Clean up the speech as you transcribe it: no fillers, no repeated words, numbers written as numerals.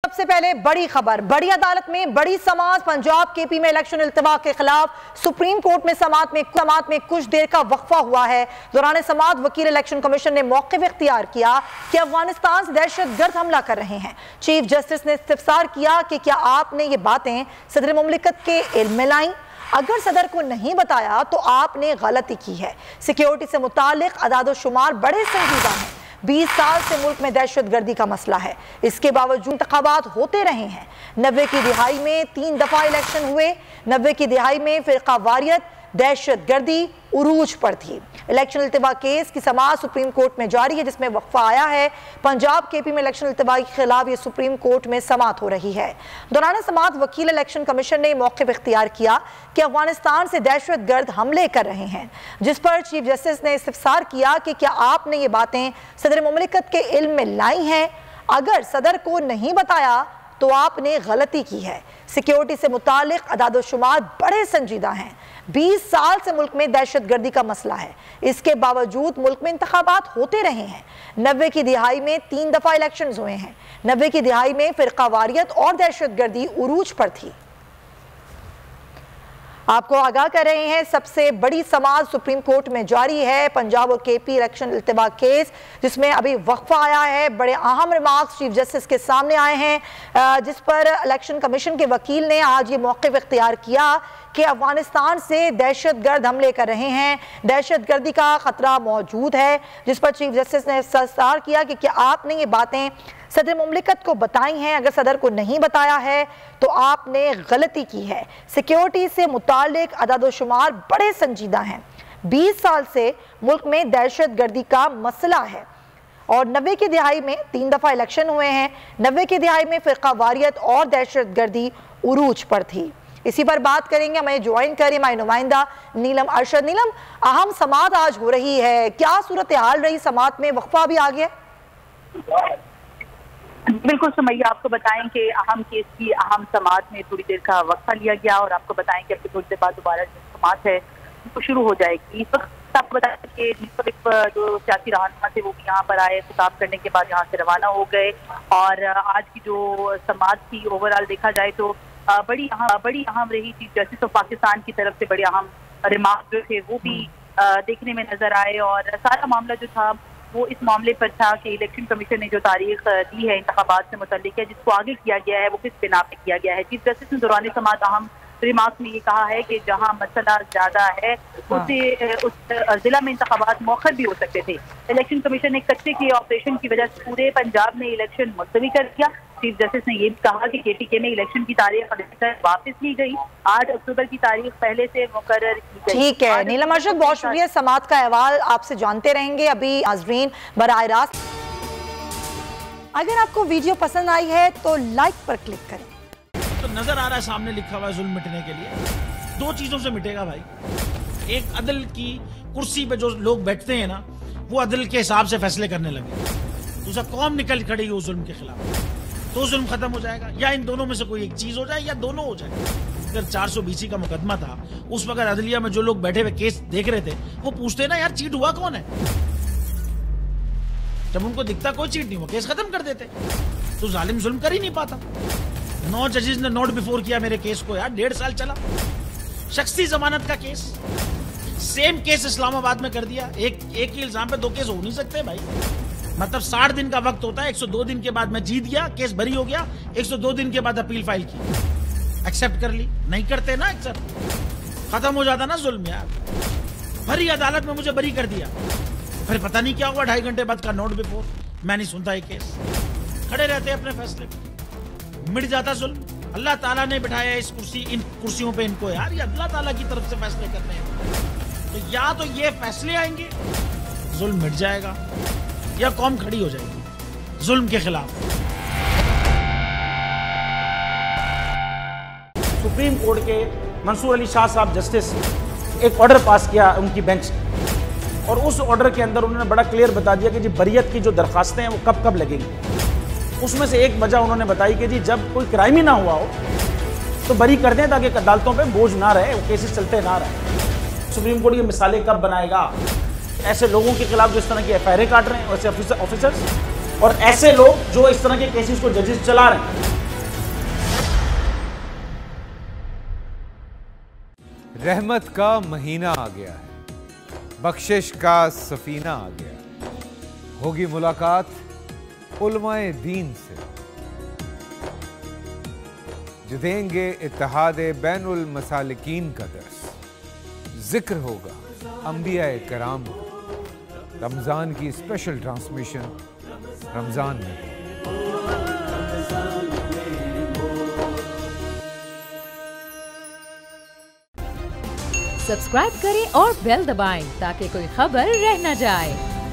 सबसे पहले बड़ी खबर, बड़ी अदालत में बड़ी समाअत। पंजाब केपी में इलेक्शन इल्तिवा के खिलाफ सुप्रीम कोर्ट में समाअत में कुछ देर का वक्फा हुआ है। दौरान समाअत वकील इलेक्शन कमीशन ने मौक़िफ़ इख्तियार किया कि अफगानिस्तान से दहशतगर्द हमला कर रहे हैं। चीफ जस्टिस ने इस्तिफ़सार किया कि क्या आपने ये बातें सदर मुमलिकत के इल्म में लाई? अगर सदर को नहीं बताया तो आपने गलती की है। सिक्योरिटी से मुतालिक अदाद-ओ-शुमार बड़े संजीदा हैं। 20 साल से मुल्क में दहशतगर्दी का मसला है, इसके बावजूद इंतखाबात होते रहे हैं। 90 की दिहाई में 3 दफ़ा इलेक्शन हुए। 90 की दिहाई में फ़िरका वारियत, दहशतगर्दी उरूज पर थी। इलेक्शन इल्तिवा केस की समाअत सुप्रीम कोर्ट में जारी है, जिसमें वक्फा आया है। पंजाब केपी में इलेक्शन इल्तिवा के खिलाफ ये सुप्रीम कोर्ट में समाअत हो रही है। दौरान समाअत वकील इलेक्शन कमीशन ने मौक़िफ़ इख्तियार किया कि अफगानिस्तान से दहशतगर्द हमले कर रहे हैं, जिस पर चीफ जस्टिस ने इस्तिफ़सार किया कि क्या आपने ये बातें सदर मुमलिकत के इल्म में लाई हैं? अगर सदर को नहीं बताया तो आपने गलती की है। सिक्योरिटी से मुतालिक अदाद-ओ-शुमार बड़े संजीदा हैं। 20 साल से मुल्क में दहशतगर्दी का मसला है, इसके बावजूद मुल्क में इंतखाबात होते रहे हैं। 90 की दिहाई में 3 दफ़ा इलेक्शन हुए हैं। 90 की दिहाई में फ़िरका वारियत और दहशतगर्दी उरूज पर थी। आपको आगाह कर रहे हैं, सबसे बड़ी समाअत सुप्रीम कोर्ट में जारी है। पंजाब और केपी इलेक्शन इल्तिवा केस, जिसमें अभी वक्फा आया है। बड़े अहम रिमार्क्स चीफ जस्टिस के सामने आए हैं, जिस पर इलेक्शन कमीशन के वकील ने आज ये मौक़िफ़ इख्तियार किया कि अफगानिस्तान से दहशतगर्द हमले कर रहे हैं, दहशतगर्दी का ख़तरा मौजूद है। जिस पर चीफ जस्टिस ने इस्तिफ़सार किया कि क्या आपने ये बातें सदर मुमलिकत को बताई हैं? अगर सदर को नहीं बताया है तो आपने गलती की है। सिक्योरिटी से मुतालिक अदाद-ओ-शुमार बड़े संजीदा हैं। 20 साल से मुल्क में दहशतगर्दी का मसला है और 90 की दिहाई में 3 दफ़ा इलेक्शन हुए हैं। 90 की दिहाई में फ़िरका वारियत और दहशतगर्दी उरूज पर थी। इसी पर बात करेंगे, हमें ज्वाइन करें हमारे नुमाइंदा नीलम अरशद। नीलम, अहम समाअत आज हो रही है, क्या सूरत हाल रही? समाअत में वक्फा भी आ गया? बिल्कुल सुमैया, आपको बताएं कि अहम केस की अहम समाअत में थोड़ी देर का वक्फा लिया गया और आपको बताएं कि अब थोड़ी देर बाद दोबारा जो समाअत है वो शुरू हो जाएगी। इस वक्त आपको बताएं कि जो सियासी रहनुमा थे वो भी यहाँ पर आए, खिताब करने के बाद यहाँ से रवाना हो गए। और आज की जो समाअत थी ओवरऑल देखा जाए तो बड़ी अहम रही। चीफ जस्टिस ऑफ पाकिस्तान की तरफ से बड़े अहम रिमार्क जो थे वो भी देखने में नजर आए। और सारा मामला जो था वो इस मामले पर था कि इलेक्शन कमीशन ने जो तारीख दी है इंतखाबात से मुतल्लिक है, जिसको आगे किया गया है, वो किस बिना पे किया गया है। चीफ जस्टिस ने दौरान समाअत अहम रिमार्क में ये कहा है कि जहां मसला ज्यादा है उस जिला में इंतखाबात मौखर भी हो सकते थे। इलेक्शन कमीशन ने कच्चे के ऑपरेशन की वजह से पूरे पंजाब में इलेक्शन मुलतवी कर दिया। चीफ जस्टिस ने यह भी कहा कि केपीके में इलेक्शन की तारीख वापस ली गई। 8 अक्टूबर की तारीख पहले से मुकर्रर की गई। ठीक है नीलम अरशद, बहुत शुक्रिया। समाअत का अहवाल आपसे जानते रहेंगे। अभी नाज़रीन बराह रास्त, अगर आपको वीडियो पसंद आई है तो लाइक पर क्लिक करें। तो नजर आ रहा है सामने लिखा हुआ है जुल्म मिटने के लिए 2 चीजों से मिटेगा भाई। एक, अदल की कुर्सी पे जो लोग बैठते हैं ना, वो अदल के हिसाब से फैसले करने लगे। दूसरा, कौम निकल खड़ी उस जुल्म के खिलाफ, तो जुल्म खत्म हो जाएगा। या इन दोनों में से कोई एक चीज हो जाए या दोनों हो जाए। अगर 420 का मुकदमा था, उस वक्त अदलिया में जो लोग बैठे हुए केस देख रहे थे वो पूछते ना, यार चीट हुआ कौन है? जब उनको दिखता कोई चीट नहीं हुआ, केस खत्म कर देते। तो जालिम जुल्म कर ही नहीं पाता। 9 जजेस ने नोट बिफोर किया मेरे केस को, यार 1.5 साल चला। शख्सी जमानत का केस, सेम केस इस्लामाबाद में कर दिया। एक ही इल्जाम पे 2 केस हो नहीं सकते भाई। मतलब 60 दिन का वक्त होता है। 102 दिन के बाद मैं जीत गया, केस बरी हो गया। 102 दिन के बाद अपील फाइल की, एक्सेप्ट कर ली। नहीं करते ना एक्सेप्ट, खत्म हो जाता ना जुल्म यार। भरी अदालत में मुझे बरी कर दिया, फिर पता नहीं क्या हुआ 2.5 घंटे बाद का नोट बिफोर। मैं नहीं सुनता ये केस, खड़े रहते अपने फैसले पे, मिट जाता जुल्म। अल्लाह ताला ने बिठाया इस कुर्सी, इन कुर्सियों पे इनको यार, ये अल्लाह ताला की तरफ से फैसले करने हैं। तो या तो ये फैसले आएंगे, जुल्म मिट जाएगा, या कौम खड़ी हो जाएगी जुल्म के खिलाफ। सुप्रीम कोर्ट के मंसूर अली शाह साहब जस्टिस एक ऑर्डर पास किया उनकी बेंच, और उस ऑर्डर के अंदर उन्होंने बड़ा क्लियर बता दिया कि जी बरियत की जो दरखास्तें हैं वो कब कब लगेंगी। उसमें से एक वजह उन्होंने बताई कि जी जब कोई क्राइम ही ना हुआ हो तो बरी कर दें, ताकि अदालतों पे बोझ ना रहे, वो केसेस चलते ना रहे। सुप्रीम कोर्ट ये मिसालें कब बनाएगा? ऐसे लोगों के खिलाफ जो इस तरह की एफआईआर काट रहे हैं, वैसे ऑफिसर्स, और ऐसे लोग जो इस तरह के केसेस को जजेस चला रहे हैं। रहमत का महीना आ गया है, बख्शिश का सफीना आ गया। होगी मुलाकात उलमाए दीन से, जो देंगे इत्तेहादे बैनुल मसालिकीन का दर्स। जिक्र होगा अंबियाए कराम का। रमजान की स्पेशल ट्रांसमिशन रमजान में। सब्सक्राइब करें और बेल दबाएं ताकि कोई खबर रह न जाए।